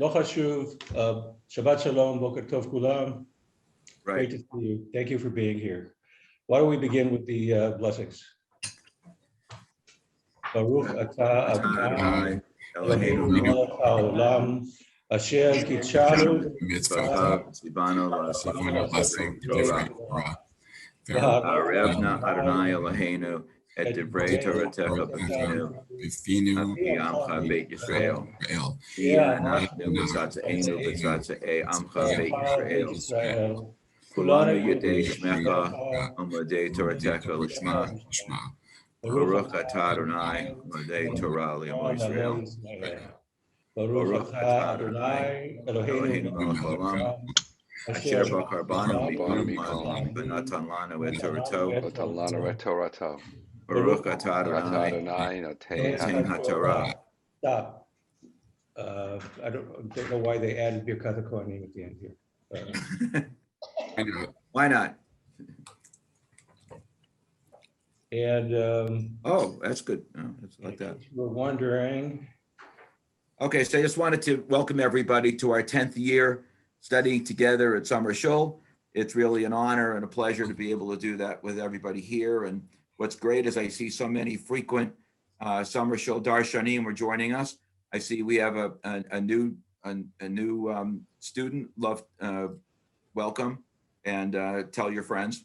Lo Chashuv, Shabbat Shalom, Boker Tov Kulam. Right. Great to see you. Thank you for being here. Why don't we begin with the blessings? Baruch atah Adonai Eloheinu melech haolam asher kitshanu Mitzvah, Tzivanu, Lasifanu, Torah. Arevna Adonai Eloheinu et divrei Toratecha b'finu Amcha Beit Yisrael. V'anachnu b'tzatzeinu b'tzatzei Amcha Beit Yisrael. Kulanu Yedei Shmecha U'Modei Toratecha L'Shma. Baruch atah Adonai U'Modei Torah L'Amo Yisrael. Baruch atah Adonai Eloheinu melech haolam. Asher b'karbanu mikom v'natan lanu et Torato. Baruch atah Adonai noten haTorah. Stop. I don't know why they added Birkat HaKohanim at the end here. Why not? And oh, that's good. Oh, it's like that. We're wondering. Okay, so I just wanted to welcome everybody to our 10th year studying together at Summer Shul. It's really an honor and a pleasure to be able to do that with everybody here. And what's great is I see so many frequent Summer Shul Darshanim are joining us. I see we have a new student. Welcome and tell your friends.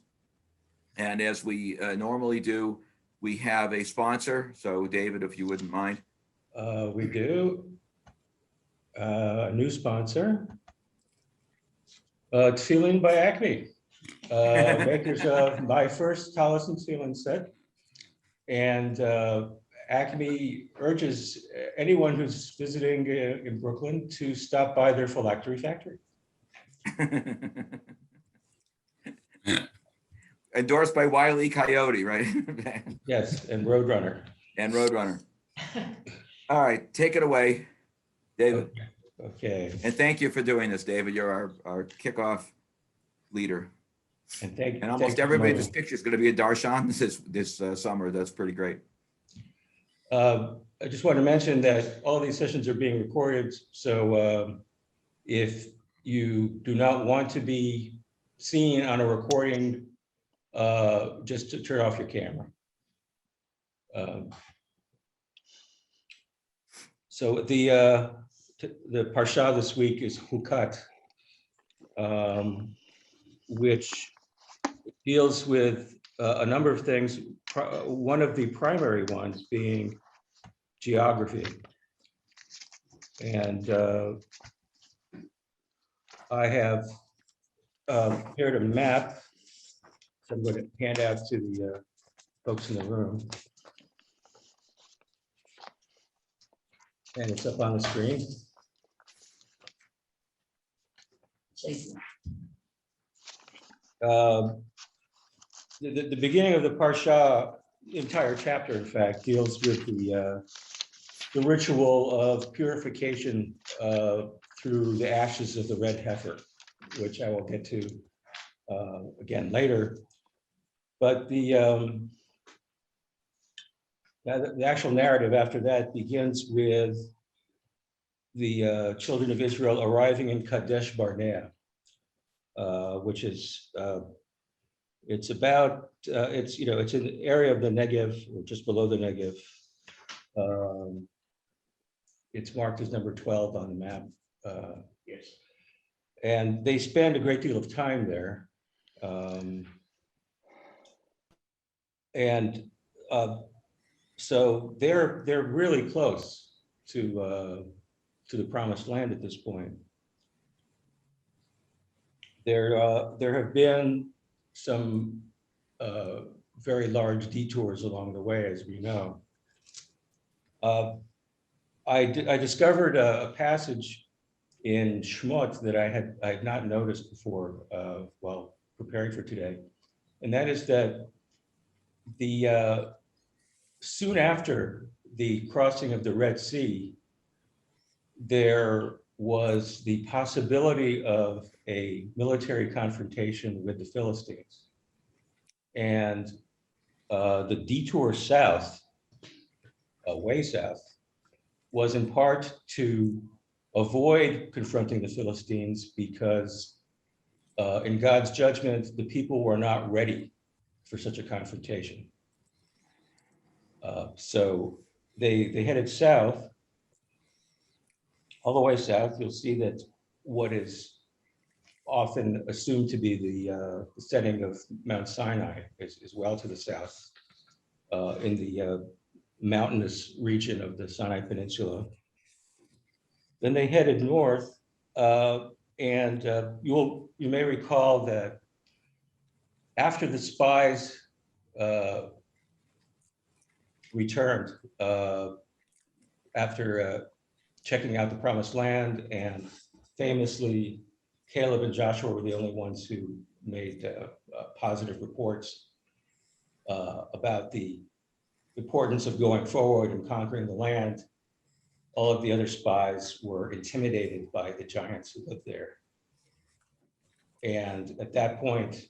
And as we normally do, we have a sponsor. So David, if you wouldn't mind. We do. A new sponsor. Tefillin by Acme, makers of my first Talis and Tefillin set. And Acme urges anyone who's visiting in Brooklyn to stop by their phylactery factory. Endorsed by Wile E. Coyote, right? Yes, and Roadrunner. All right, take it away, David. Okay. And thank you for doing this, David. You're our kickoff leader. And almost everybody in this picture is going to be a darshan this summer. That's pretty great. I just want to mention that all these sessions are being recorded. So if you do not want to be seen on a recording, just to turn off your camera. So the parsha this week is Hukat, which deals with a number of things. One of the primary ones being geography. And I have prepared a map, so I'm going to hand out to the folks in the room. And it's up on the screen. The beginning of the parsha, the entire chapter, in fact, deals with the ritual of purification through the ashes of the red heifer, which I will get to again later. But the actual narrative after that begins with the children of Israel arriving in Kadesh Barnea, which is it's about it's an area of the Negev, or just below the Negev. It's marked as number 12 on the map. Yes, and they spend a great deal of time there, so they're really close to the promised land at this point. There have been some very large detours along the way, as we know. I discovered a passage in Shmot that I had not noticed before while preparing for today, and that is that the soon after the crossing of the Red Sea, there was the possibility of a military confrontation with the Philistines. And the detour south, way south, was in part to avoid confronting the Philistines because in God's judgment, the people were not ready for such a confrontation. So they headed south, all the way south. You'll see that what is often assumed to be the setting of Mount Sinai is well to the south in the mountainous region of the Sinai Peninsula. Then they headed north, and you may recall that after the spies returned, after checking out the promised land, and famously, Caleb and Joshua were the only ones who made positive reports about the importance of going forward and conquering the land. All of the other spies were intimidated by the giants who lived there. And at that point,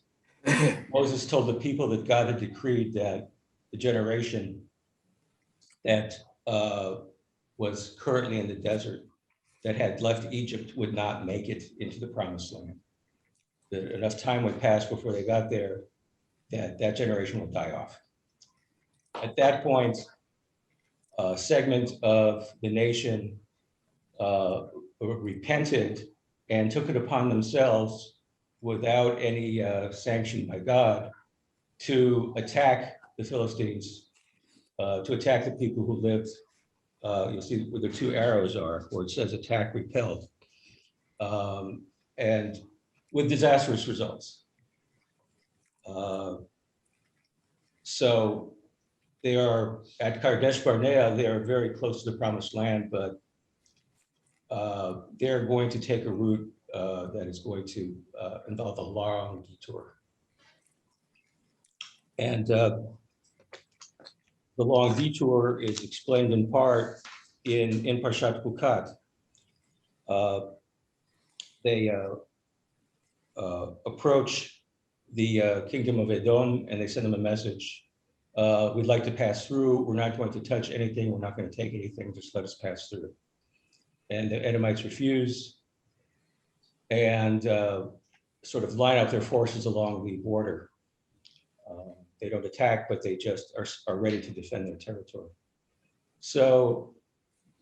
Moses told the people that God had decreed that the generation that was currently in the desert, that had left Egypt, would not make it into the promised land. That enough time would pass before they got there, that generation will die off. At that point, a segment of the nation repented and took it upon themselves, without any sanction by God, to attack the Philistines, to attack the people who lived. You'll see where the two arrows are, where it says attack repelled, and with disastrous results. So they are at Kadesh Barnea. They are very close to the promised land, but they're going to take a route that is going to involve a long detour. And the long detour is explained in part in Parshat Hukat. They approach the kingdom of Edom, and they send them a message. We'd like to pass through. We're not going to touch anything. We're not going to take anything. Just let us pass through. And the Edomites refuse, and sort of line up their forces along the border. They don't attack, but they just are ready to defend their territory. So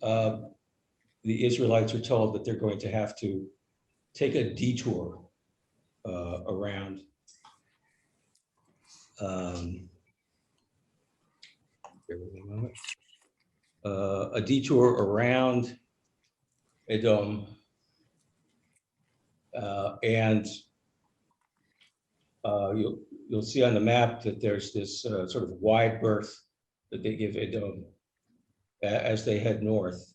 the Israelites are told that they're going to have to take a detour around a detour around Edom, and you'll see on the map that there's this sort of wide berth that they give Edom as they head north.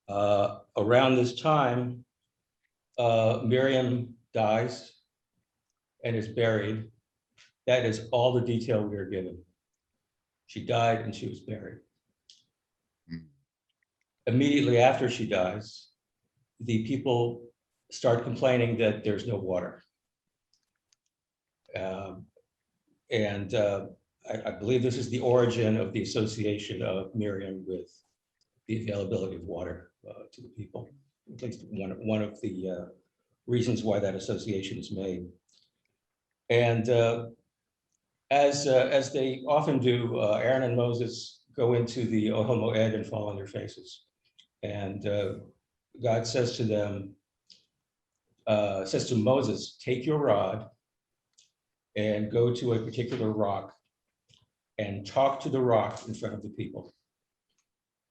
Around this time, Miriam dies and is buried. That is all the detail we are given. She died and she was buried. Immediately after she dies, the people start complaining that there's no water. I believe this is the origin of the association of Miriam with the availability of water to the people. At least one of the reasons why that association is made. And as they often do, Aaron and Moses go into the Ohel Moed and fall on their faces. And God says to them, says to Moses, take your rod and go to a particular rock and talk to the rock in front of the people,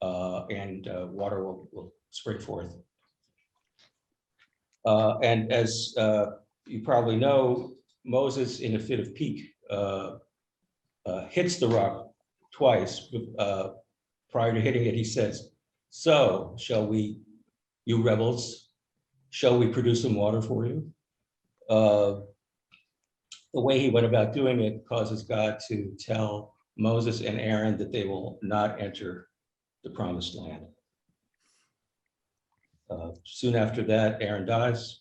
and water will spring forth. And as you probably know, Moses, in a fit of pique, hits the rock twice. Prior to hitting it, he says, so shall we, you rebels, shall we produce some water for you? The way he went about doing it causes God to tell Moses and Aaron that they will not enter the promised land. Soon after that, Aaron dies,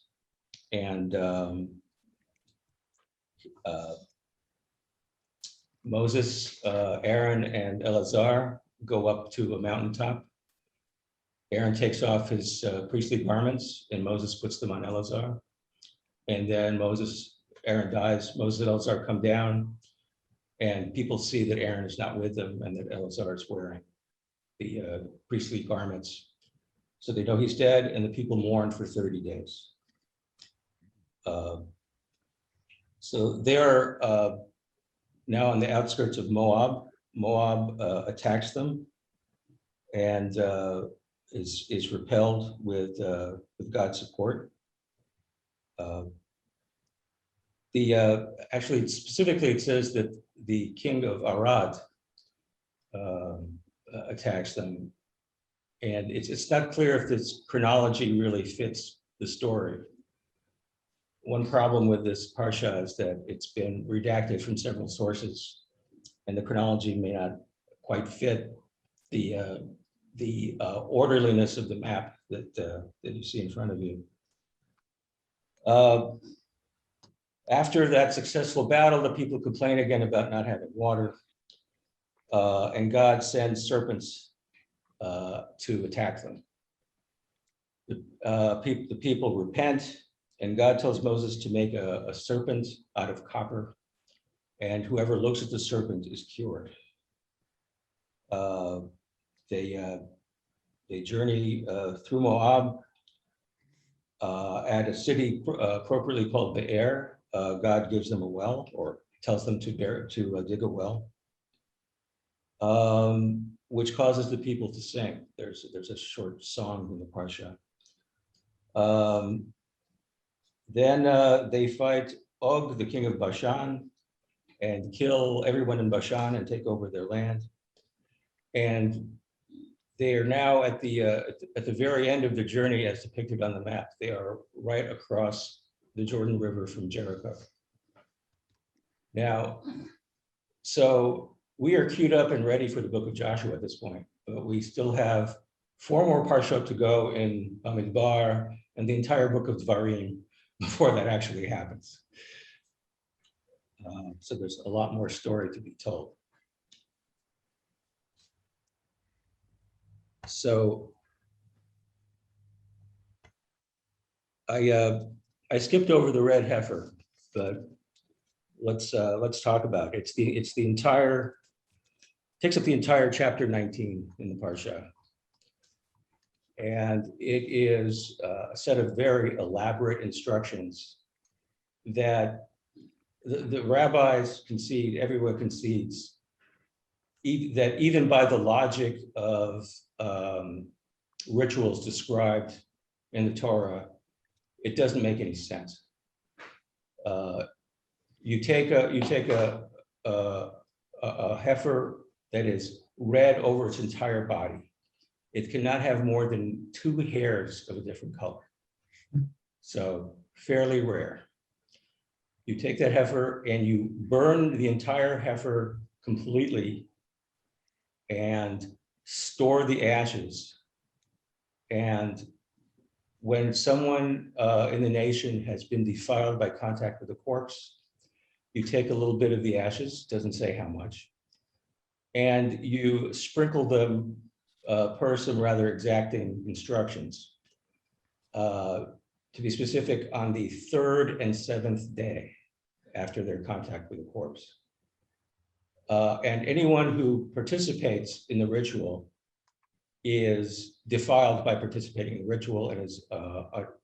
and Moses, Aaron, and Eleazar go up to a mountaintop Aaron takes off his priestly garments and Moses puts them on Eleazar. And then Aaron dies, Moses and Eleazar come down and people see that Aaron is not with them and that Eleazar is wearing the priestly garments. So they know he's dead and the people mourn for 30 days. So they're now on the outskirts of Moab. Moab attacks them and is repelled with God's support. Actually, specifically, it says that the king of Arad attacks them, and it's not clear if this chronology really fits the story. One problem with this parsha is that it's been redacted from several sources, and the chronology may not quite fit the orderliness of the map that you see in front of you. After that successful battle, the people complain again about not having water, and God sends serpents to attack them. The people repent, and God tells Moses to make a serpent out of copper, and whoever looks at the serpent is cured. They journey through Moab at a city appropriately called Be'er. God gives them a well, or tells them to dig a well, which causes the people to sing. There's a short song in the parsha. Then they fight Og, the king of Bashan, and kill everyone in Bashan and take over their land. And they are now at the very end of the journey as depicted on the map. They are right across the Jordan River from Jericho. Now, so we are queued up and ready for the book of Joshua at this point, but we still have 4 more parshot to go in Bamidbar and the entire book of Dvarim before that actually happens. So there's a lot more story to be told. So I skipped over the red heifer, but let's talk about it. Takes up the entire chapter 19 in the parsha, and it is a set of very elaborate instructions that the rabbis concede, everyone concedes, that even by the logic of rituals described in the Torah, it doesn't make any sense. You take a heifer that is red over its entire body. It cannot have more than 2 hairs of a different color. So fairly rare. You take that heifer and you burn the entire heifer completely and store the ashes. And when someone in the nation has been defiled by contact with a corpse, you take a little bit of the ashes, doesn't say how much, and you sprinkle them per some rather exacting instructions. To be specific, on the 3rd and 7th day after their contact with a corpse. And anyone who participates in the ritual is defiled by participating in the ritual and is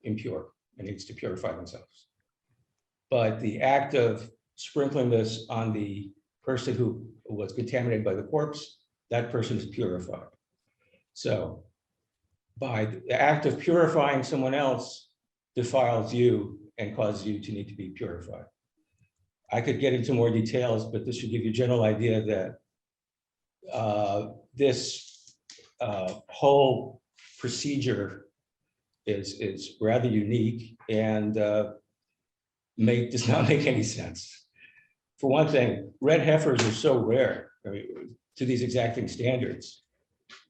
impure and needs to purify themselves. But the act of sprinkling this on the person who was contaminated by the corpse, that person is purified. So by the act of purifying someone else defiles you and causes you to need to be purified. I could get into more details, but this should give you a general idea that this whole procedure is rather unique and does not make any sense. For one thing, red heifers are so rare, I mean, to these exacting standards,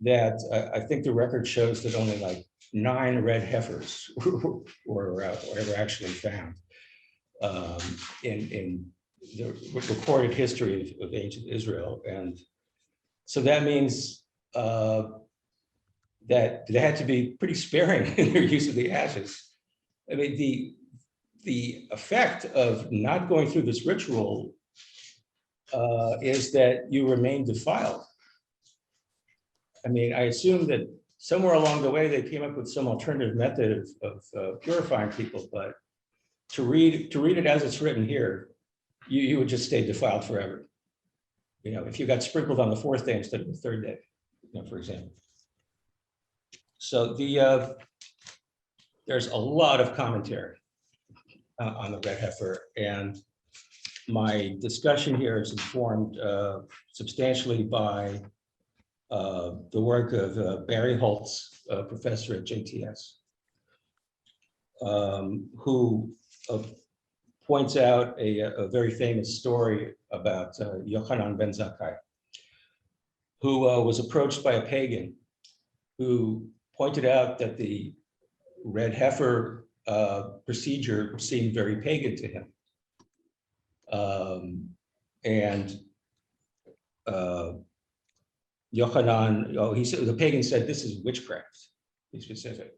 that I think the record shows that only like 9 red heifers were ever actually found in the recorded history of ancient Israel. And so that means that they had to be pretty sparing in their use of the ashes. I mean, the effect of not going through this ritual is that you remain defiled. I mean, I assume that somewhere along the way, they came up with some alternative method of purifying people, but to read it as it's written here, you would just stay defiled forever. You know, if you got sprinkled on the fourth day instead of the third day, you know, for example. So there's a lot of commentary on the red heifer, and my discussion here is informed substantially by the work of Barry Holtz, a professor at JTS, who points out a very famous story about Yochanan ben Zakkai, who was approached by a pagan who pointed out that the red heifer procedure seemed very pagan to him. And Yochanan, he said, the pagan said, this is witchcraft, be specific.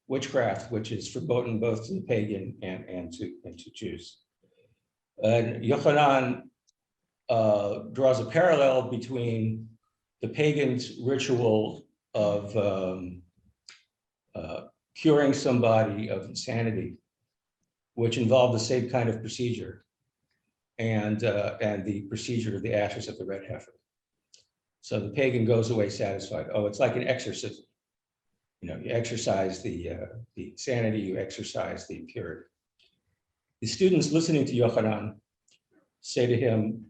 Witchcraft, which is forbidden both to the pagan and to Jews. And Yochanan draws a parallel between the pagan's ritual of curing somebody of insanity, which involved the same kind of procedure, and the procedure of the ashes of the red heifer. So the pagan goes away satisfied. Oh, it's like an exorcism. You know, you exercise the insanity, you exercise the impurity. The students listening to Yochanan say to him,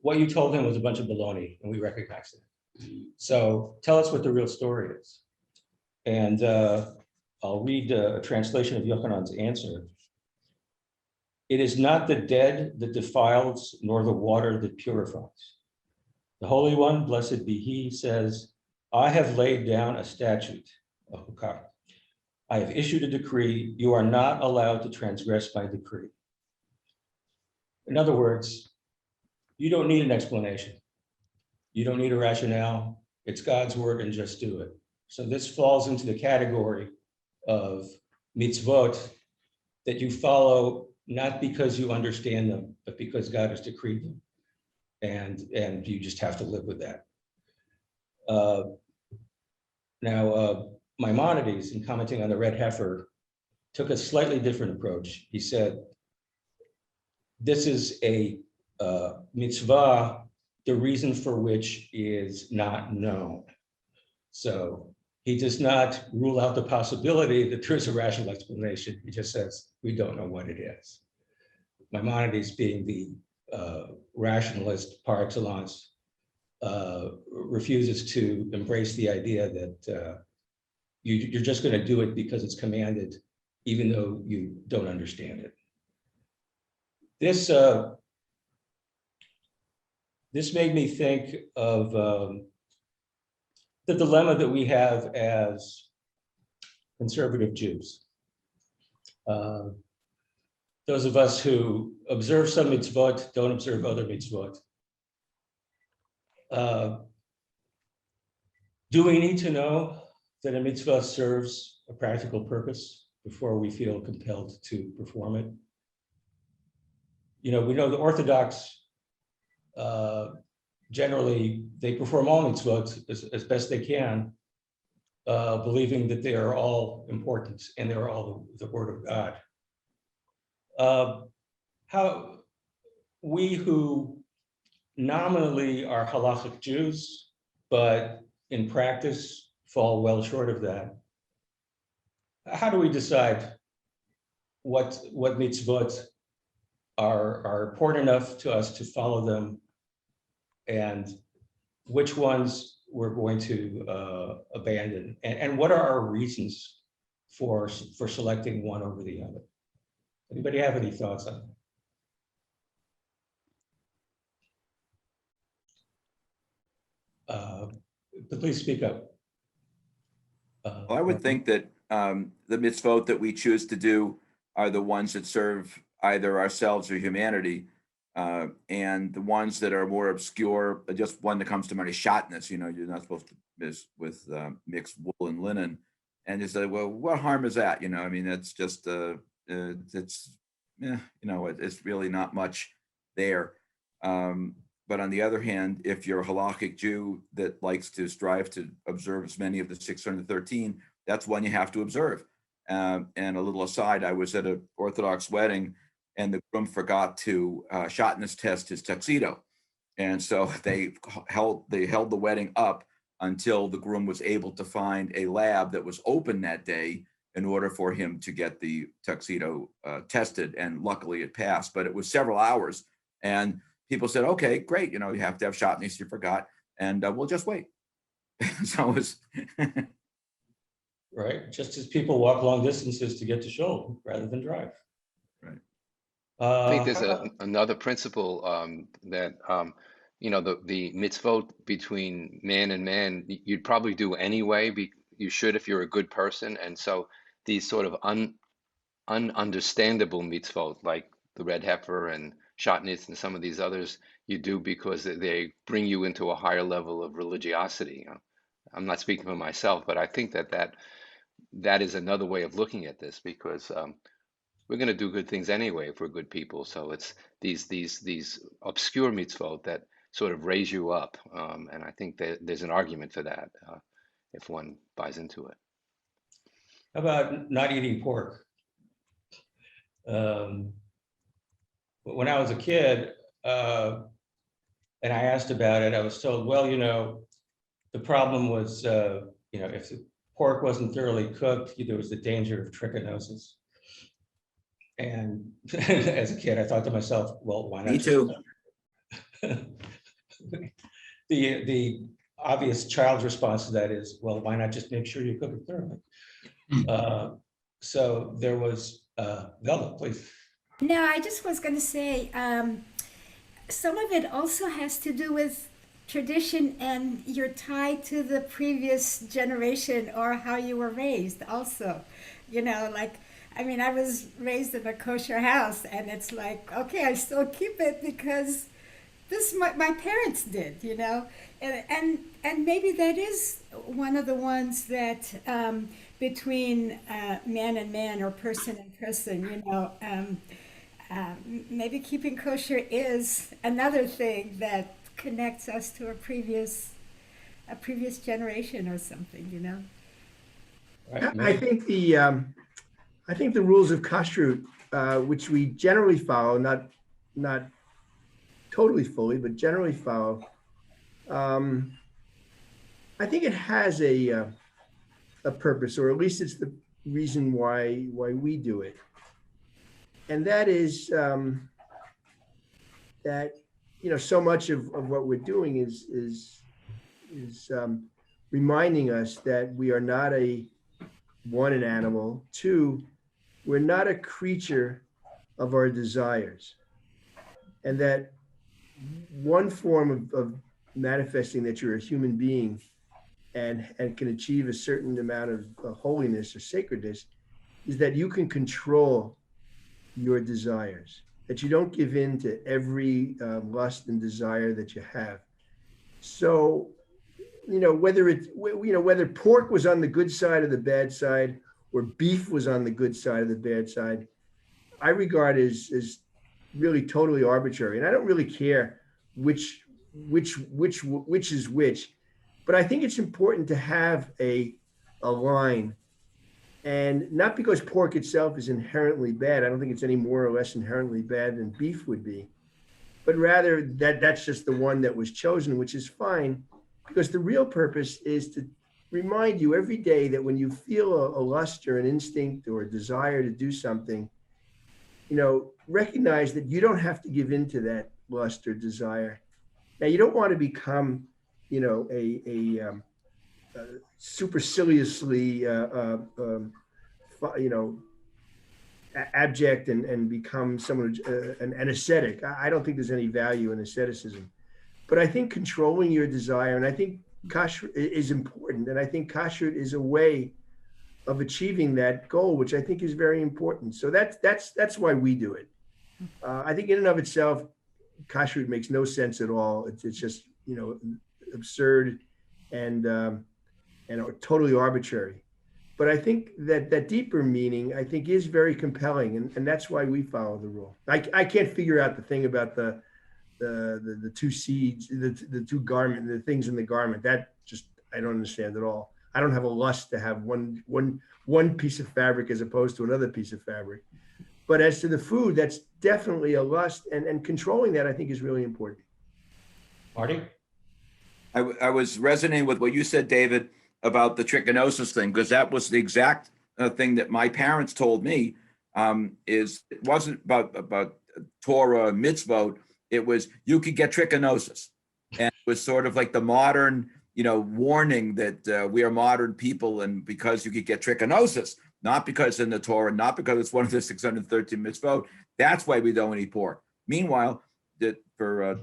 what you told him was a bunch of baloney, and we recognize it. So tell us what the real story is. And I'll read a translation of Yochanan's answer. It is not the dead that defiles, nor the water that purifies. The Holy One, blessed be he, says, I have laid down a statute, a hukah. I have issued a decree. You are not allowed to transgress my decree. In other words, you don't need an explanation. You don't need a rationale. It's God's word and just do it. So this falls into the category of mitzvot that you follow not because you understand them, but because God has decreed them. And you just have to live with that. Now, Maimonides, in commenting on the red heifer, took a slightly different approach. He said, this is a mitzvah, the reason for which is not known. So he does not rule out the possibility that there's a rational explanation. He just says, we don't know what it is. Maimonides, being the rationalist par excellence, refuses to embrace the idea that you're just going to do it because it's commanded, even though you don't understand it. This made me think of the dilemma that we have as conservative Jews. Those of us who observe some mitzvot don't observe other mitzvot. Do we need to know that a mitzvah serves a practical purpose before we feel compelled to perform it? You know, we know the Orthodox, generally, they perform all mitzvot as best they can, believing that they are all important and they're all the word of God. How we who nominally are halachic Jews, but in practice fall well short of that. How do we decide what mitzvot are important enough to us to follow them, and which ones we're going to abandon? And what are our reasons for selecting one over the other? Anybody have any thoughts on that? But please speak up. Well, I would think that the mitzvot that we choose to do are the ones that serve either ourselves or humanity. And the ones that are more obscure, just one that comes to mind is shotness. You know, you're not supposed to mix wool and linen. And you say, well, what harm is that? You know, I mean, it's just it's it's really not much there. But on the other hand, if you're a halakhic Jew that likes to strive to observe as many of the 613, that's one you have to observe. And a little aside, I was at an Orthodox wedding, and the groom forgot to shotness test his tuxedo, and so they held the wedding up until the groom was able to find a lab that was open that day in order for him to get the tuxedo tested, and luckily it passed. But it was several hours, and people said, "Okay, great, you know, you have to have shotness. You forgot, and we'll just wait." So it was. Right, just as people walk long distances to get to Shul rather than drive. Right. I think How there's about, another principle that the mitzvot between man and man you'd probably do anyway. You should if you're a good person, and so these sort of ununderstandable mitzvot like the red heifer and shatnez and some of these others you do because they bring you into a higher level of religiosity. I'm not speaking for myself, but I think that is another way of looking at this because we're going to do good things anyway if we're good people. So it's these obscure mitzvot that sort of raise you up, and I think that there's an argument for that if one buys into it. how about not eating pork? Um, when I was a kid, and I asked about it, I was told, well, you know, the problem was, you know, if the pork wasn't thoroughly cooked, there was the danger of trichinosis. And as a kid, I thought to myself, well, why not? Me too. The obvious child's response to that is, well, why not just make sure you cook it thoroughly? So there was, Velda, please. No, I just was going to say some of it also has to do with tradition and you're tied to the previous generation or how you were raised also. You know, like, I mean, I was raised in a kosher house and it's like, okay, I still keep it because this my parents did, you know, and maybe that is one of the ones that between man and man or person and person, you know, maybe keeping kosher is another thing that connects us to a previous generation or something, you know. Right, I think the rules of kashrut, which we generally follow, not totally fully, but generally follow. I think it has a purpose, or at least it's the reason why we do it, and that is that, you know, so much of what we're doing is reminding us that we are not one, an animal, two, we're not a creature of our desires, and that one form of manifesting that you're a human being and can achieve a certain amount of holiness or sacredness is that you can control your desires, that you don't give in to every lust and desire that you have. So, you know, whether pork was on the good side or the bad side, or beef was on the good side or the bad side, I regard as really totally arbitrary, and I don't really care which is which. But I think it's important to have a line, and not because pork itself is inherently bad. I don't think it's any more or less inherently bad than beef would be, but rather that's just the one that was chosen, which is fine, because the real purpose is to remind you every day that when you feel a lust or an instinct or a desire to do something, you know, recognize that you don't have to give in to that lust or desire. Now, you don't want to become, you know, a superciliously, you know, abject and become someone, an ascetic. I don't think there's any value in asceticism, but I think controlling your desire, and I think kashrut is important, and I think kashrut is a way of achieving that goal, which I think is very important. So that's why we do it. I think in and of itself, kashrut makes no sense at all. It's just, you know, absurd and totally arbitrary. But I think that deeper meaning, I think, is very compelling, and that's why we follow the rule. I can't figure out the thing about the two seeds, the two garment, the things in the garment. That just, I don't understand at all. I don't have a lust to have one piece of fabric as opposed to another piece of fabric. But as to the food, that's definitely a lust, and controlling that, I think, is really important. Marty? I was resonating with what you said, David, about the trichinosis thing, because that was the exact thing that my parents told me. Is it wasn't about Torah mitzvot. It was, you could get trichinosis, and it was sort of like the modern, you know, warning that we are modern people, and because you could get trichinosis, not because in the Torah, not because it's one of the 613 mitzvot. That's why we don't eat pork. Meanwhile, that for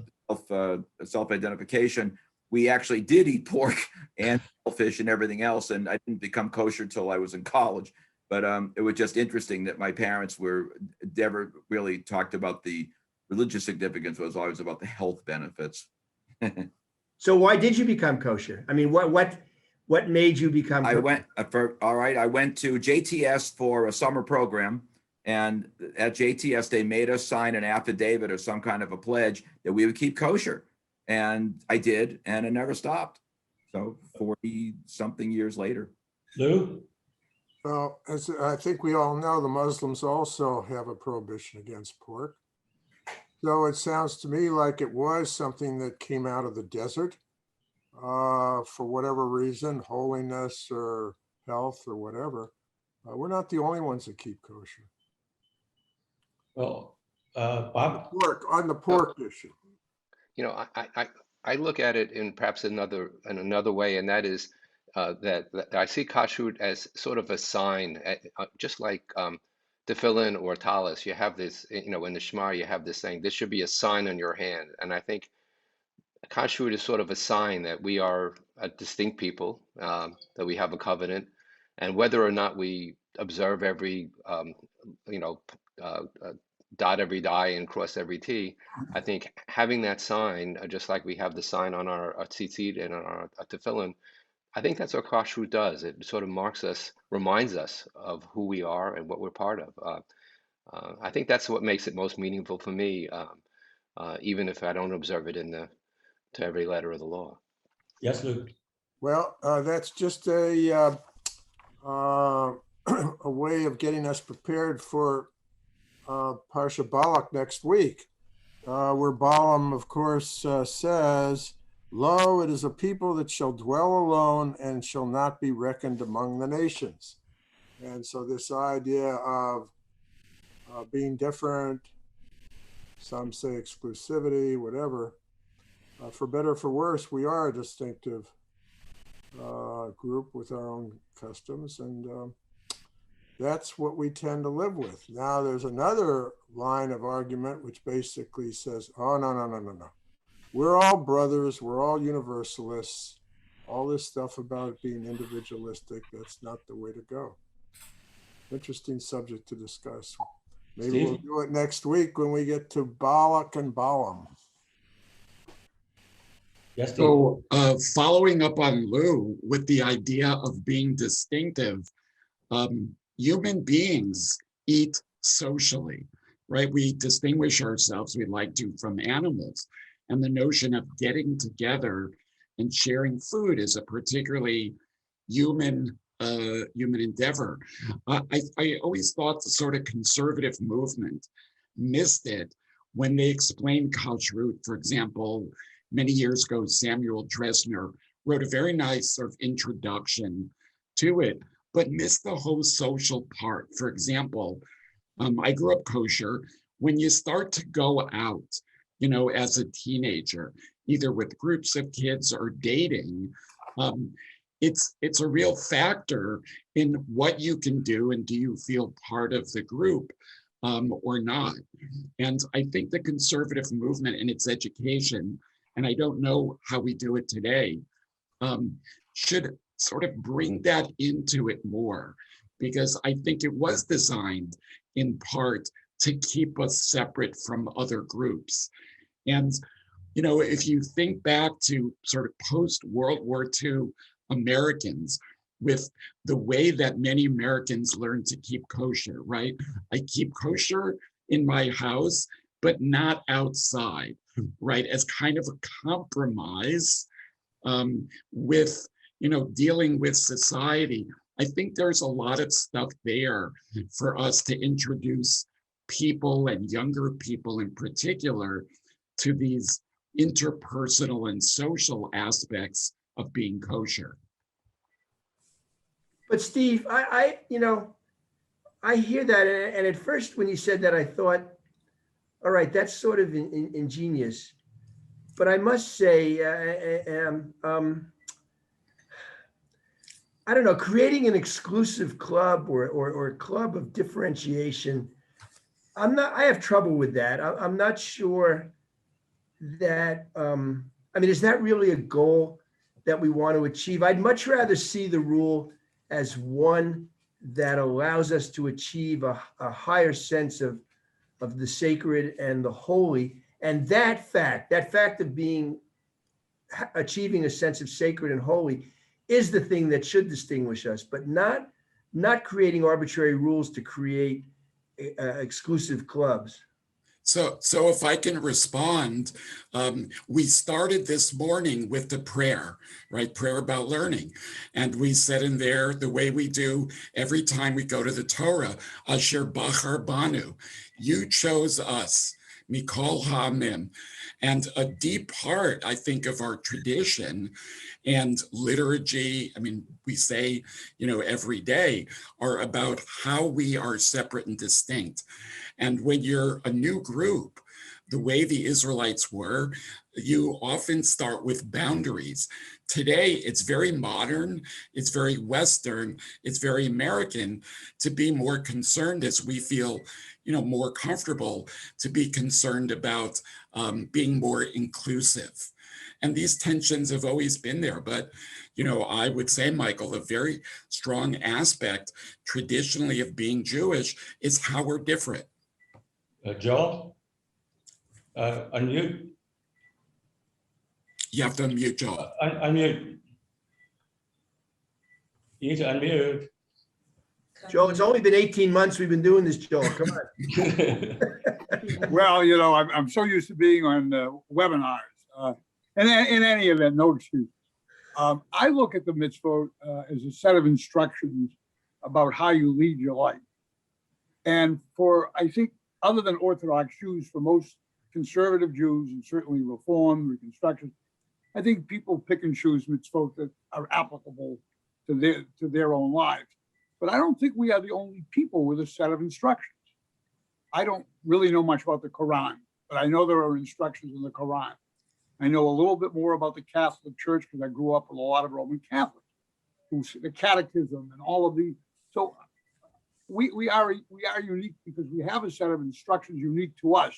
self-identification, we actually did eat pork and fish and everything else. And I didn't become kosher till I was in college. But it was just interesting that my parents never really talked about the religious significance. It was always about the health benefits. So why did you become kosher? I mean, what made you become kosher? I went to JTS for a summer program. And at JTS, they made us sign an affidavit or some kind of a pledge that we would keep kosher. And I did, and it never stopped. So 40 something years later. Lou? Well, as I think we all know, the Muslims also have a prohibition against pork. So it sounds to me like it was something that came out of the desert for whatever reason, holiness or health or whatever. We're not the only ones that keep kosher. Well, Bob? Pork, on the pork issue. You know, I look at it in perhaps another way, and that is that I see kashrut as sort of a sign, just like tefillin or talis. You have this, you know, in the Shema, you have this thing. This should be a sign on your hand, and I think kashrut is sort of a sign that we are a distinct people, that we have a covenant, and whether or not we observe every, you know, dot every I and cross every T, I think having that sign, just like we have the sign on our tzitzit and on our tefillin, I think that's what kashrut does. It sort of marks us, reminds us of who we are and what we're part of. I think that's what makes it most meaningful for me, even if I don't observe it to every letter of the law. Yes, Lou? Well, that's just a a way of getting us prepared for Parsha Balak next week, where Balaam, of course, says, "Lo, it is a people that shall dwell alone and shall not be reckoned among the nations." And so this idea of being different, some say exclusivity, whatever, for better or for worse, we are a distinctive group with our own customs, and that's what we tend to live with. Now, there's another line of argument which basically says, oh, no. We're all brothers. We're all universalists. All this stuff about it being individualistic, that's not the way to go. Interesting subject to discuss. Maybe Steve? we'll do it next week when we get to Balak and Balaam. Yes, Steve? So following up on Lou with the idea of being distinctive, human beings eat socially, right? We distinguish ourselves, we like to, from animals. And the notion of getting together and sharing food is a particularly human endeavor. I always thought the sort of conservative movement missed it when they explained kashrut. For example, many years ago, Samuel Dresner wrote a very nice sort of introduction to it, but missed the whole social part. For example, I grew up kosher. When you start to go out, you know, as a teenager, either with groups of kids or dating, it's a real factor in what you can do and do you feel part of the group or not. And I think the conservative movement and its education, and I don't know how we do it today, should sort of bring that into it more, because I think it was designed in part to keep us separate from other groups. And, you know, if you think back to sort of post-World War II Americans, with the way that many Americans learned to keep kosher, right? I keep kosher in my house, but not outside, right? As kind of a compromise with, you know, dealing with society. I think there's a lot of stuff there for us to introduce people and younger people in particular to these interpersonal and social aspects of being kosher. But Steve, you know, I hear that, and at first when you said that, I thought, all right, that's sort of ingenious. But I must say, I don't know, creating an exclusive club or a club of differentiation, I have trouble with that. I'm not sure that, I mean, is that really a goal that we want to achieve? I'd much rather see the rule as one that allows us to achieve a higher sense of the sacred and the holy. And that fact of achieving a sense of sacred and holy is the thing that should distinguish us, but not creating arbitrary rules to create exclusive clubs. So if I can respond, we started this morning with the prayer, right? Prayer about learning. And we said in there, the way we do every time we go to the Torah, Asher Bachar Banu, you chose us, Mikol Ha'amim. And a deep part, I think, of our tradition and liturgy, I mean, we say, you know, every day, are about how we are separate and distinct. And when you're a new group, the way the Israelites were, you often start with boundaries. Today, it's very modern, it's very Western, it's very American to be more concerned, as we feel, you know, more comfortable, to be concerned about being more inclusive. And these tensions have always been there. But, you know, I would say, Michael, a very strong aspect traditionally of being Jewish is how we're different. Joel, unmute. You have to unmute, Joel. Unmute. You need to unmute. Joe, it's only been 18 months we've been doing this, Joel. Come on. Well, you know, I'm so used to being on webinars. And in any event, no excuse. I look at the mitzvot as a set of instructions about how you lead your life. And for, I think, other than Orthodox Jews, for most conservative Jews, and certainly Reform, Reconstruction, I think people pick and choose mitzvot that are applicable to their own lives. But I don't think we are the only people with a set of instructions. I don't really know much about the Quran, but I know there are instructions in the Quran. I know a little bit more about the Catholic Church because I grew up with a lot of Roman Catholics, the Catechism and all of these. So we are unique because we have a set of instructions unique to us,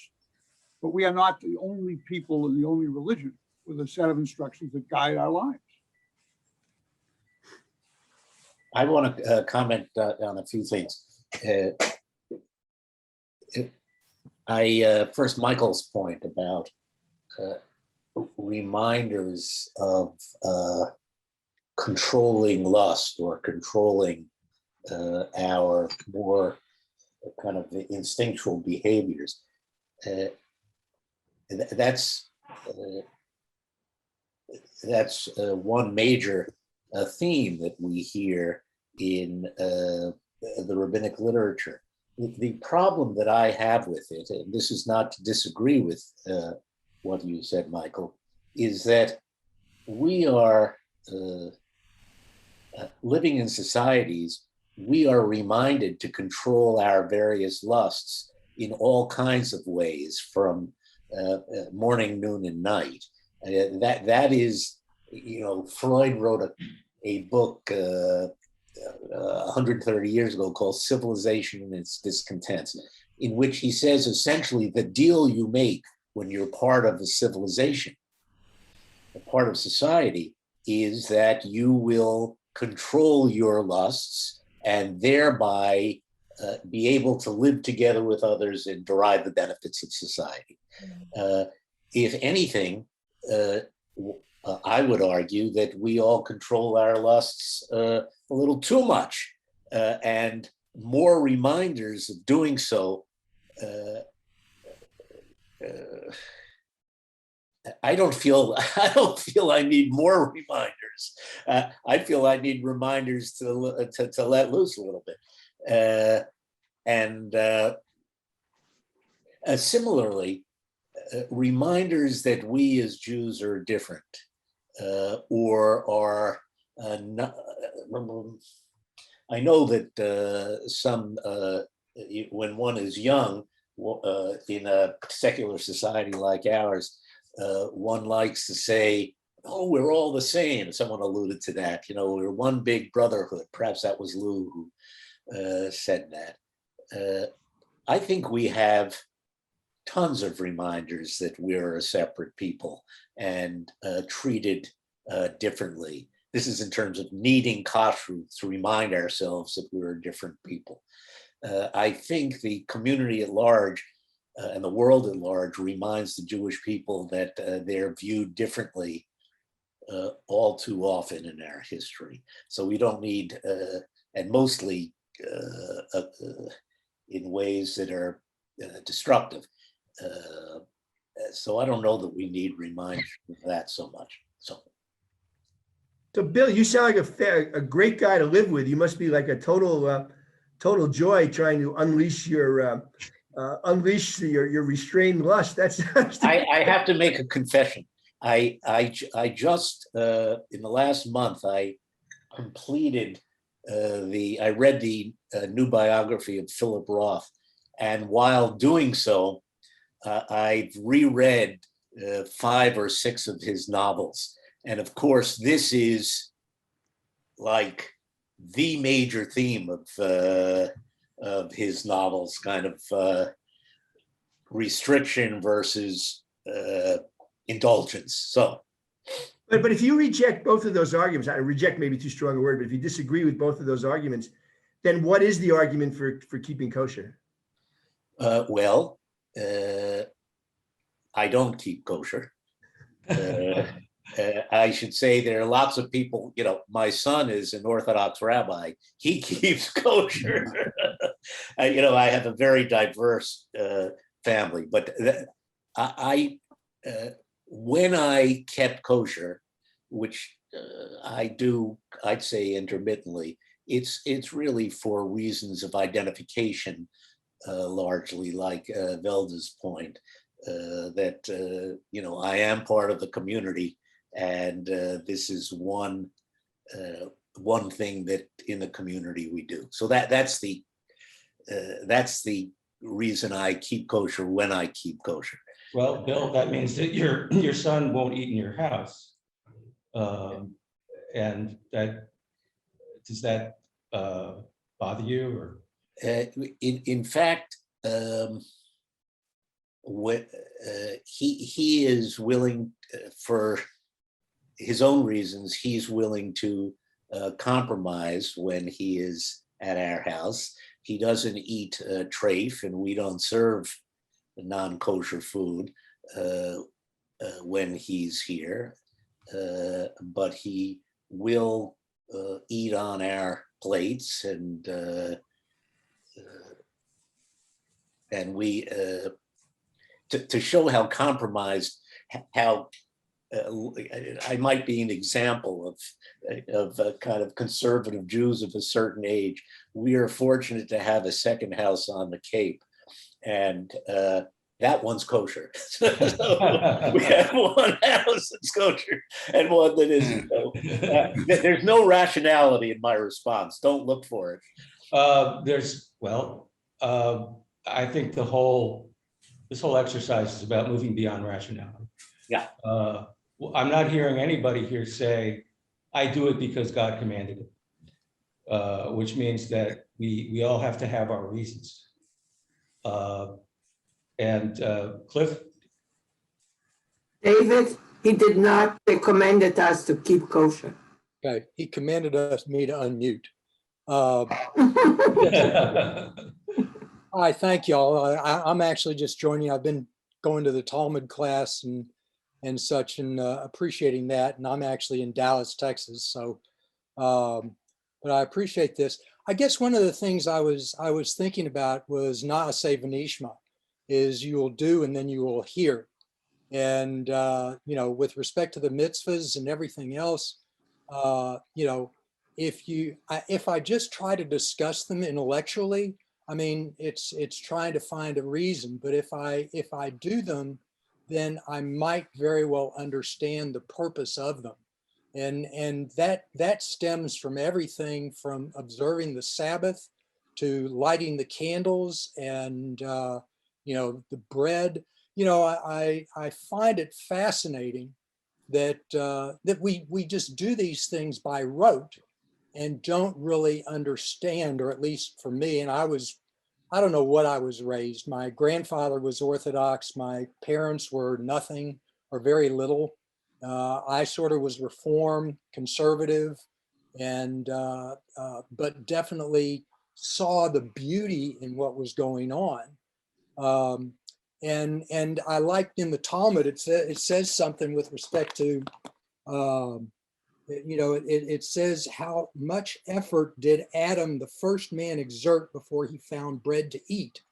but we are not the only people and the only religion with a set of instructions that guide our lives. I want to comment on a few things. First, Michael's point about reminders of controlling lust or controlling our more kind of instinctual behaviors. That's one major theme that we hear in the rabbinic literature. The problem that I have with it, and this is not to disagree with what you said, Michael, is that we are living in societies, we are reminded to control our various lusts in all kinds of ways, from morning, noon, and night. That is, you know, Freud wrote a book 130 years ago called Civilization and Its Discontents, in which he says essentially the deal you make when you're part of a civilization, a part of society, is that you will control your lusts and thereby be able to live together with others and derive the benefits of society. if anything, I would argue that we all control our lusts a little too much, and more reminders of doing so. I don't feel I need more reminders. I feel I need reminders to let loose a little bit, and similarly, reminders that we as Jews are different, or are not. I know that some, when one is young, in a secular society like ours, one likes to say, "Oh, we're all the same." Someone alluded to that. You know, we're one big brotherhood. Perhaps that was Lou who said that. I think we have tons of reminders that we're a separate people and treated differently. This is in terms of needing kashrut to remind ourselves that we're different people. I think the community at large and the world at large reminds the Jewish people that they're viewed differently all too often in our history. So we don't need, and mostly in ways that are destructive. So I don't know that we need reminders of that so much. So Bill, you sound like a great guy to live with. You must be like a total joy trying to unleash your restrained lust. I have to make a confession. I just in the last month I completed I read the new biography of Philip Roth, and while doing so, I've reread 5 or 6 of his novels. And of course, this is like the major theme of his novels, kind of restriction versus indulgence. So, but if you reject both of those arguments, I reject maybe too strong a word, but if you disagree with both of those arguments, then what is the argument for keeping kosher? Well, I don't keep kosher. I should say there are lots of people, you know, my son is an Orthodox rabbi. He keeps kosher. You know, I have a very diverse family, but when I kept kosher, which I do, I'd say intermittently, it's really for reasons of identification, largely, like Velda's point, that, you know, I am part of the community. And this is one thing that in the community we do. So that's the reason I keep kosher when I keep kosher. Well, Bill, that means that your son won't eat in your house, and does that bother you? Or in fact, he is willing for his own reasons. He's willing to compromise when he is at our house. He doesn't eat treif, and we don't serve non-kosher food when he's here, but he will eat on our plates, and we to show how compromised, how I might be an example of kind of conservative Jews of a certain age. We are fortunate to have a second house on the Cape, and that one's kosher. So we have one house that's kosher and one that isn't. So, there's no rationality in my response. Don't look for it. I think this whole exercise is about moving beyond rationality. Yeah. I'm not hearing anybody here say, I do it because God commanded it, which means that we all have to have our reasons. And Cliff? David, he did not recommend us to keep kosher. Okay, he commanded me to unmute. I thank y'all. I'm actually just joining. I've been going to the Talmud class and such, and appreciating that. And I'm actually in Dallas, Texas. So, but I appreciate this. I guess one of the things I was thinking about was Naaseh V'nishma, is you will do and then you will hear. And, you know, with respect to the mitzvahs and everything else, you know, if I just try to discuss them intellectually, I mean, it's trying to find a reason, but if I do them, then I might very well understand the purpose of them. And that stems from everything from observing the Sabbath to lighting the candles and, you know, the bread. You know, I find it fascinating that that we just do these things by rote and don't really understand, or at least for me, and I don't know what I was raised. My grandfather was Orthodox. My parents were nothing or very little. I sort of was Reformed, conservative, and but definitely saw the beauty in what was going on. Um, and I liked in the Talmud, it says something with respect to, you know, it says how much effort did Adam, the first man, exert before he found bread to eat.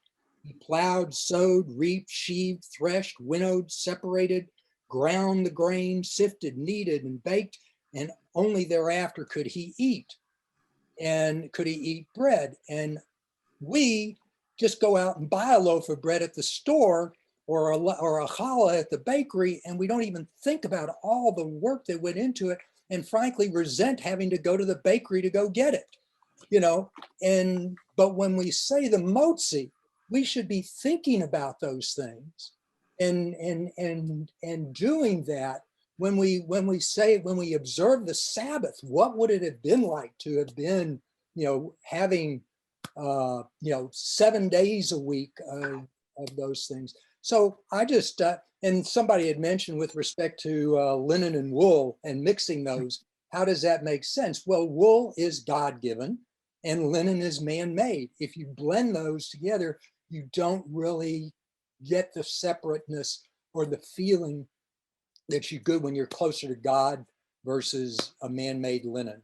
He plowed, sowed, reaped, sheaved, threshed, winnowed, separated, ground the grain, sifted, kneaded, and baked, and only thereafter could he eat. And could he eat bread? And we just go out and buy a loaf of bread at the store or a challah at the bakery, and we don't even think about all the work that went into it, and frankly resent having to go to the bakery to go get it, you know. And but when we say the motzi, we should be thinking about those things and doing that. When we observe the Sabbath, what would it have been like to have been, you know, having you know, 7 days a week of those things. So I just, and somebody had mentioned with respect to linen and wool and mixing those, how does that make sense? Well, wool is God-given and linen is man-made. If you blend those together, you don't really get the separateness or the feeling that you get when you're closer to God versus a man-made linen.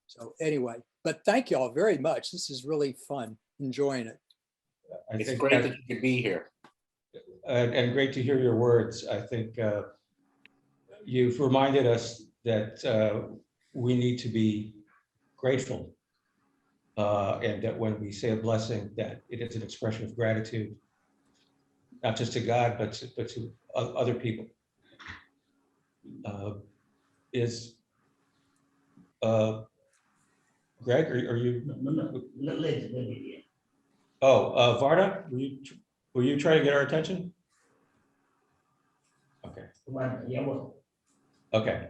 So anyway, but thank you all very much. This is really fun, enjoying it. It's great that you could be here. And great to hear your words. I think you've reminded us that we need to be grateful, and that when we say a blessing, that it is an expression of gratitude, not just to God, but to other people. Is Greg, are you? No. Oh, Varda, were you trying to get our attention? Okay. Okay.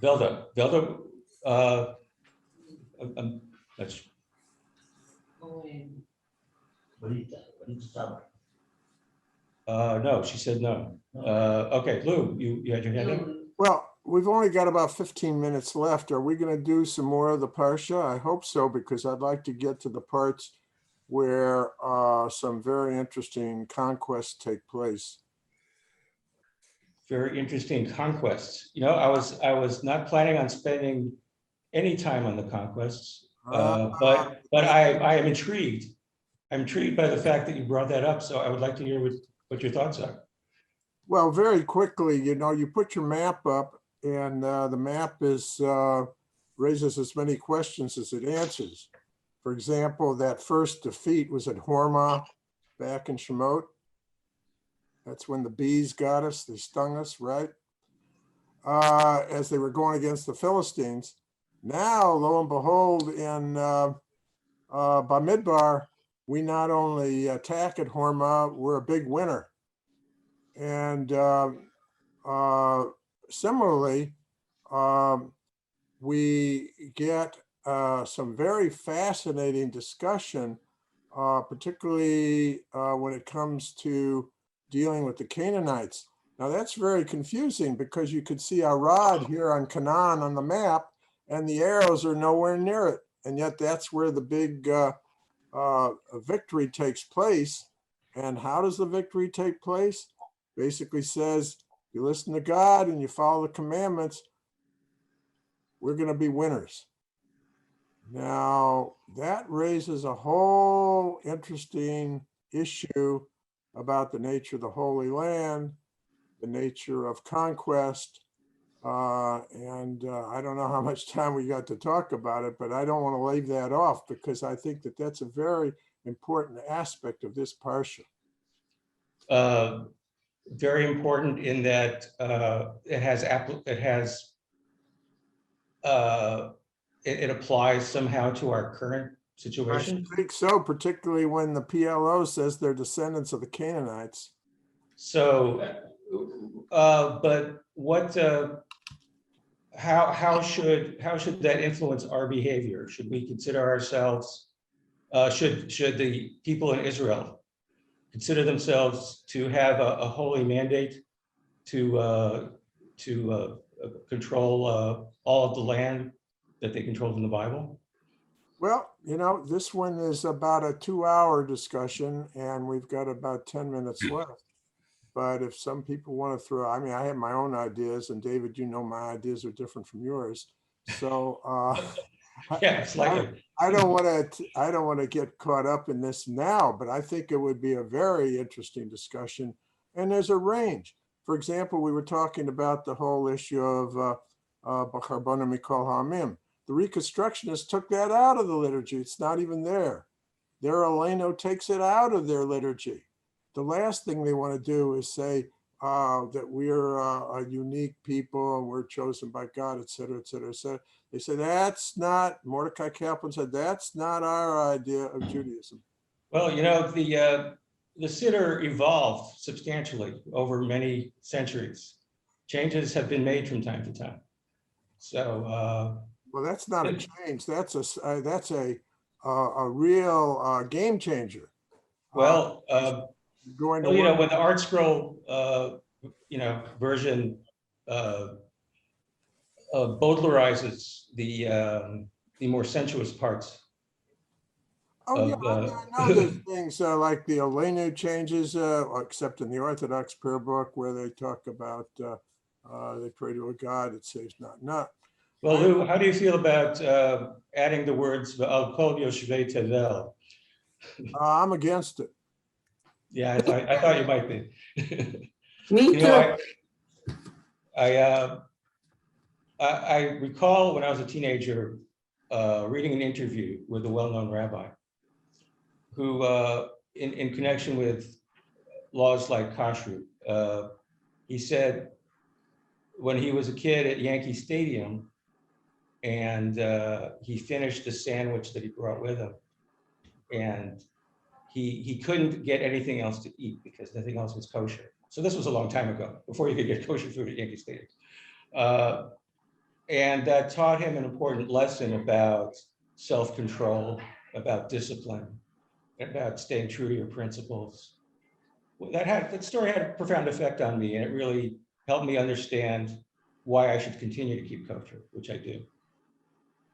Velda, that's. No, she said no. Okay, Lou, you had your hand up? Well, we've only got about 15 minutes left. Are we going to do some more of the Parsha? I hope so, because I'd like to get to the parts where some very interesting conquests take place. Very interesting conquests. You know, I was not planning on spending any time on the conquests, but I am intrigued. I'm intrigued by the fact that you brought that up. So I would like to hear what your thoughts are. Well, very quickly, you know, you put your map up, and the map is raises as many questions as it answers. For example, that first defeat was at Hormah back in Shemot. That's when the bees got us, they stung us, right? As they were going against the Philistines. Now, lo and behold, in Bamidbar, we not only attack at Hormah, we're a big winner. And similarly, we get some very fascinating discussion, particularly when it comes to dealing with the Canaanites. Now that's very confusing because you could see Arad here on Canaan on the map, and the arrows are nowhere near it. And yet that's where the big victory takes place. And how does the victory take place? Basically says, you listen to God and you follow the commandments, we're going to be winners. Now, that raises a whole interesting issue about the nature of the Holy Land, the nature of conquest. And I don't know how much time we got to talk about it, but I don't want to leave that off because I think that that's a very important aspect of this parsha. Very important in that it applies somehow to our current I situation. think so, particularly when the PLO says they're descendants of the Canaanites. So, but what? How should that influence our behavior? Should we consider ourselves? Should the people in Israel consider themselves to have a holy mandate to control all of the land that they controlled in the Bible? Well, you know, this one is about a 2-hour discussion and we've got about 10 minutes left. But if some people want to throw, I mean, I have my own ideas and David, you know, my ideas are different from yours. So Yeah, slightly. I don't want to get caught up in this now, but I think it would be a very interesting discussion. And there's a range. For example, we were talking about the whole issue of B'charbona Mikol Ha'amim. The Reconstructionists took that out of the liturgy. It's not even there. Their Eleno takes it out of their liturgy. The last thing they want to do is say that we're a unique people and we're chosen by God, et cetera, et cetera, et cetera. They say that's not, Mordecai Kaplan said, that's not our idea of Judaism. Well, you know, the Siddur evolved substantially over many centuries. Changes have been made from time to time. So, well, that's not a change. That's a real game changer. Well, going to well, you know, when the Art Scroll, you know, version Baudelarizes the more sensuous parts. Oh yeah, I know there's things like the Elenu changes, except in the Orthodox prayer book where they talk about they pray to a God that saves not. Well, Lou, how do you feel about adding the words "Al Kol Yoshvei Tevel"? I'm against it. Yeah, I thought you might be. Me You too. know, I recall when I was a teenager reading an interview with a well-known rabbi who, in connection with laws like kashrut, he said when he was a kid at Yankee Stadium and he finished the sandwich that he brought with him, and he couldn't get anything else to eat because nothing else was kosher. So this was a long time ago, before you could get kosher food at Yankee Stadium. And that taught him an important lesson about self-control, about discipline, about staying true to your principles. That story had a profound effect on me, and it really helped me understand why I should continue to keep kosher, which I do.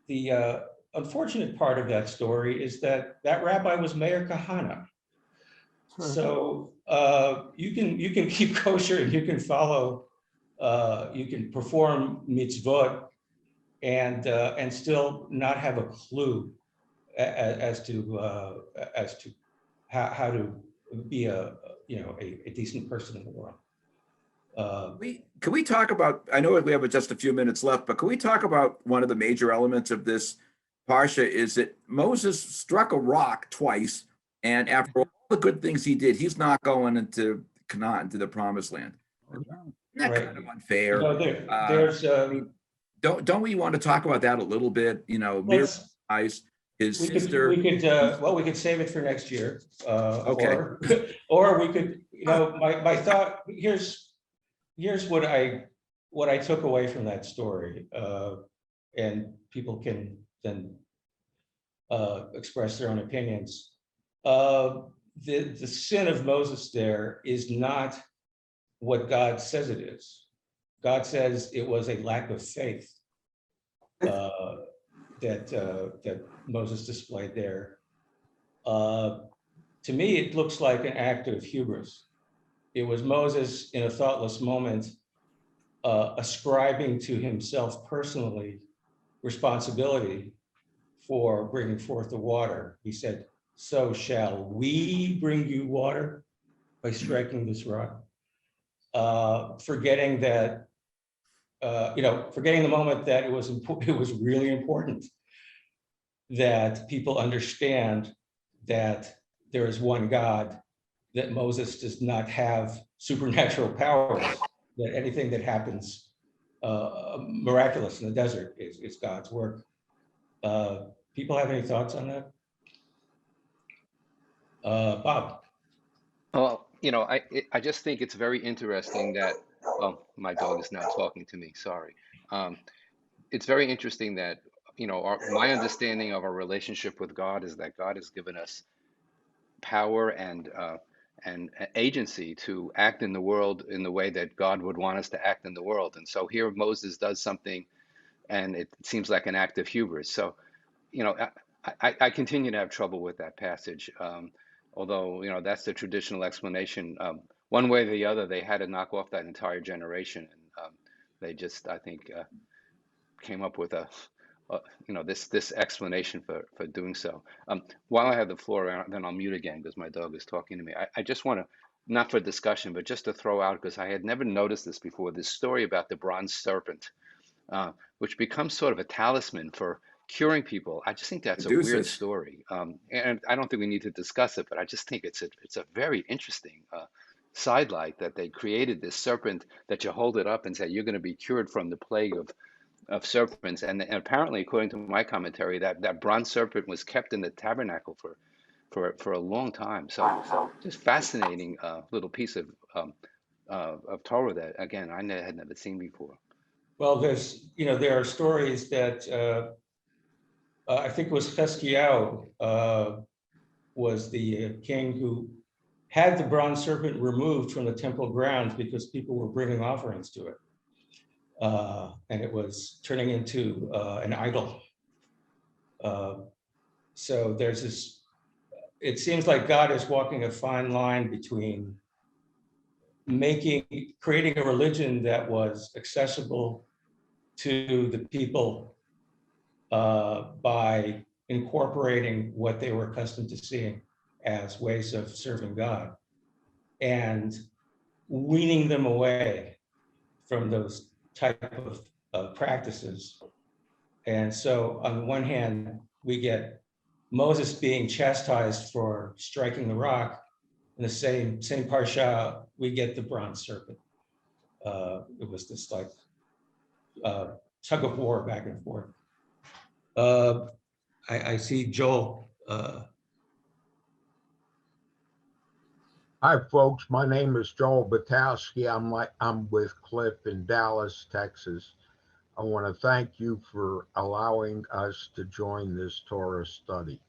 The unfortunate part of that story is that that rabbi was Meir Kahana. So you can keep kosher and you can follow, you can perform mitzvot and still not have a clue as to how to be a decent person in the world. Can we talk about, I know we have just a few minutes left, but can we talk about one of the major elements of this parsha is that Moses struck a rock twice, and after all the good things he did, he's not going into Canaan, into the promised land. Isn't that Right. kind of unfair? There's don't we want to talk about that a little bit? You know, his sister. We could well, we could save it for next year. Okay. Or we could, you know, my thought, here's what I took away from that story, and people can then express their own opinions. The sin of Moses there is not what God says it is. God says it was a lack of faith that Moses displayed there. to me, it looks like an act of hubris. It was Moses in a thoughtless moment, ascribing to himself personally responsibility for bringing forth the water. He said, "So shall we bring you water by striking this rock?" Forgetting that, forgetting the moment that it was really important that people understand that there is one God, that Moses does not have supernatural powers, that anything that happens miraculous in the desert is God's work. People have any thoughts on that? Bob? Well, I just think it's very interesting that, oh, my dog is now talking to me, sorry. It's very interesting that, my understanding of our relationship with God is that God has given us power and agency to act in the world in the way that God would want us to act in the world. And so here Moses does something, and it seems like an act of hubris. So, I continue to have trouble with that passage. Although, that's the traditional explanation. One way or the other, they had to knock off that entire generation. And they just, I think, came up with this explanation for doing so. While I have the floor, then I'll mute again because my dog is talking to me. I just want to, not for discussion, but just to throw out, because I had never noticed this before, this story about the bronze serpent, which becomes sort of a talisman for curing people. I just think that's a weird Caduceus. story. And I don't think we need to discuss it, but I just think it's a very interesting sidelight that they created this serpent that you hold it up and say, you're going to be cured from the plague of serpents. And apparently, according to my commentary, that bronze serpent was kept in the tabernacle for a long time. So just fascinating little piece of Torah that, again, had never seen before. Well, there are stories that I think it was Cheskiah was the king who had the bronze serpent removed from the temple grounds because people were bringing offerings to it. And it was turning into an idol. So there's this, it seems like God is walking a fine line between creating a religion that was accessible to the people by incorporating what they were accustomed to seeing as ways of serving God, and weaning them away from those type of practices. And so on the one hand, we get Moses being chastised for striking the rock. In the same parsha, we get the bronze serpent. It was this like tug of war back and forth. I see Joel. Hi, folks. My name is Joel Batowski. I'm with Cliff in Dallas, Texas. I want to thank you for allowing us to join this Torah study.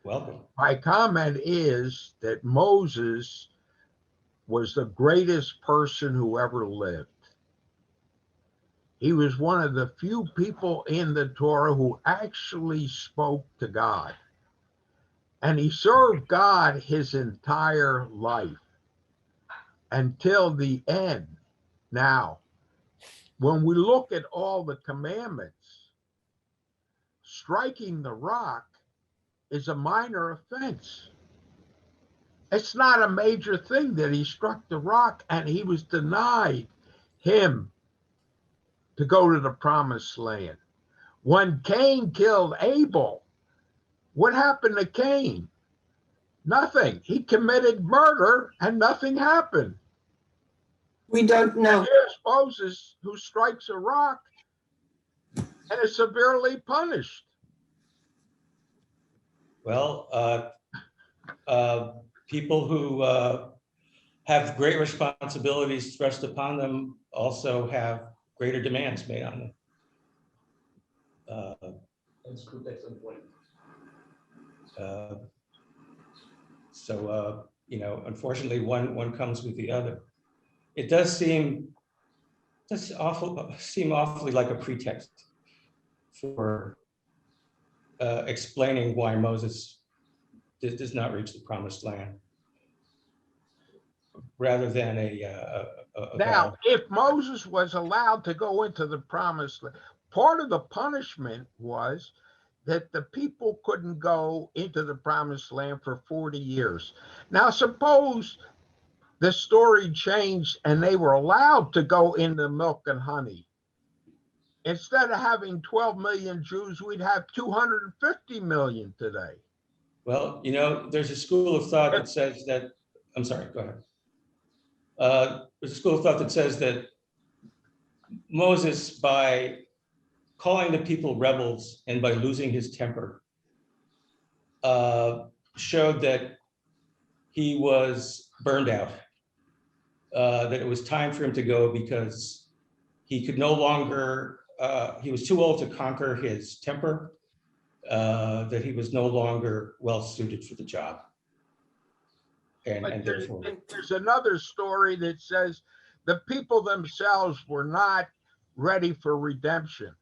Welcome. My comment is that Moses was the greatest person who ever lived. He was one of the few people in the Torah who actually spoke to God. And he served God his entire life until the end. Now, when we look at all the commandments, striking the rock is a minor offense. It's not a major thing that he struck the rock and he was denied him to go to the promised land. When Cain killed Abel, what happened to Cain? Nothing. He committed murder and nothing happened. We don't know. Here's Moses who strikes a rock and is severely punished. Well, people who have great responsibilities thrust upon them also have greater demands made on them. So, unfortunately, one comes with the other. It does seem awfully like a pretext for explaining why Moses does not reach the promised land, rather than a Now, vow. if Moses was allowed to go into the promised land, part of the punishment was that the people couldn't go into the promised land for 40 years. Now, suppose the story changed and they were allowed to go into milk and honey. Instead of having 12 million Jews, we'd have 250 million today. Well, there's a school of thought that says that, I'm sorry, go ahead. There's a school of thought that says that Moses, by calling the people rebels and by losing his temper, showed that he was burned out, that it was time for him to go because he could no longer, he was too old to conquer his temper, that he was no longer well suited for the job. And therefore, there's another story that says the people themselves were not ready for redemption,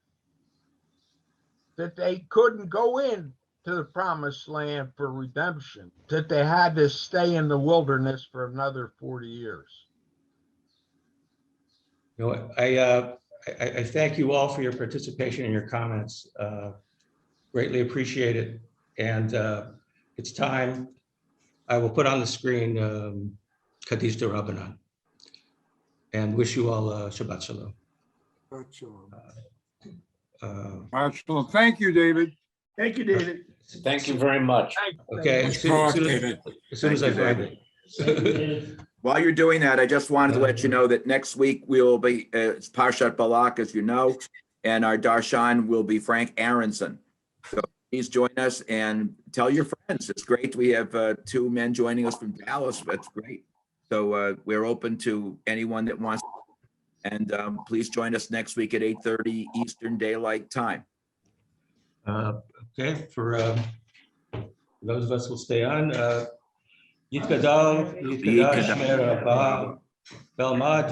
that they couldn't go in to the promised land for redemption, that they had to stay in the wilderness for another 40 years. I thank you all for your participation and your comments. Greatly appreciate it. And it's time. I will put on the screen Kaddish de Rabbanan, and wish you all Shabbat Shalom. Shalom. Thank you, David. Thank you, David. Thank you very much. Okay, as soon as I Thank you, find it. While you're doing that, I just wanted to let you know that next week we will be, it's Parshat Balak, as you know, and our Darshan will be Frank Aronson. So please join us and tell your friends. It's great. We have 2 men joining us from Dallas. That's great. So we're open to anyone that wants. And please join us next week at 8:30 Eastern Daylight Time. Okay, for those of us who will stay on, Yitkadal, Shmer Rabba, Belmad,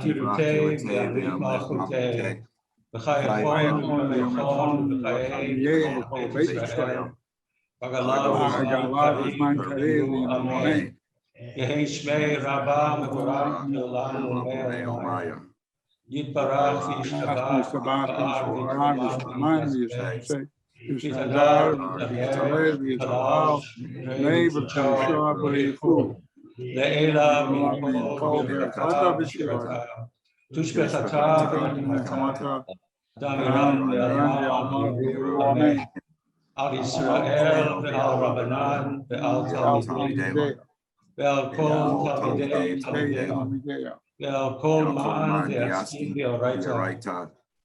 Tirutei, Yamrit Malchutei, B'chayachon, B'chayachon, B'chayei, Israel, Bagalav, Zman Karim, Amen. Yehi Shmei Rabba, Mevorach, Olam, U'mei, Yitbarach, Yishtabach, Ba'ar, Yitadar, Yitaher, Yitalal, Neighbor, Yeshua, B'yichu, Le'ela, Mikol, B'yakata, B'shirata, Tushbechata, B'yikamata, Damiram, Yalma, Amen. Al Yisrael, Ve'al Rabbanan, Ve'al Talmidei, Ve'al Kol Talmidei, Ve'al Kol Man, De'askim Be'oraita,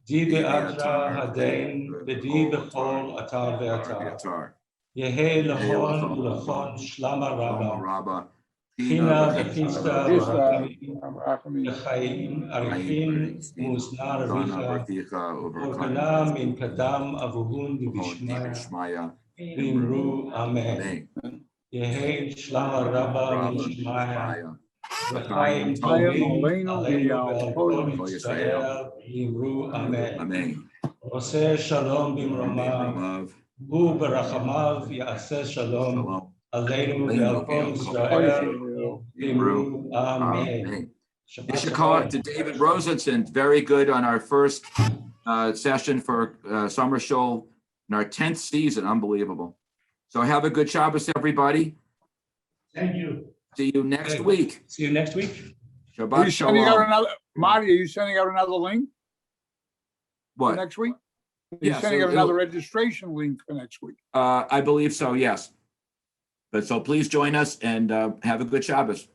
Di be'atra hadein, v'di b'chol atar ve'atar. Yehe lechon u'lechon shlama rabba. China v'chista v'rachamim, v'chaim arichin u'usna ravicha, v'orkana min kadam avuhun v'bishmaya, v'imru amen. Yehe shlama rabba min shemaya. V'chaim tovim aleinu ve'al kol Yisrael, Yimru Amen. Amen. Oseh shalom bimromav, hu berachamav ya'aseh shalom, aleinu ve'al kol Yisrael, Yimru Amen. Ishakar to David Rosenson, very good on our first session for Summer Shul in our 10th season, unbelievable. So have a good Shabbos, everybody. Thank you. See you next week. See you next week. Shabbat Are you sending out Shalom. another, Marty, are you sending out another link for What? next week? Are Yeah, you sending so out another registration link for next week? I believe so, yes. But so please join us and have a good Shabbos.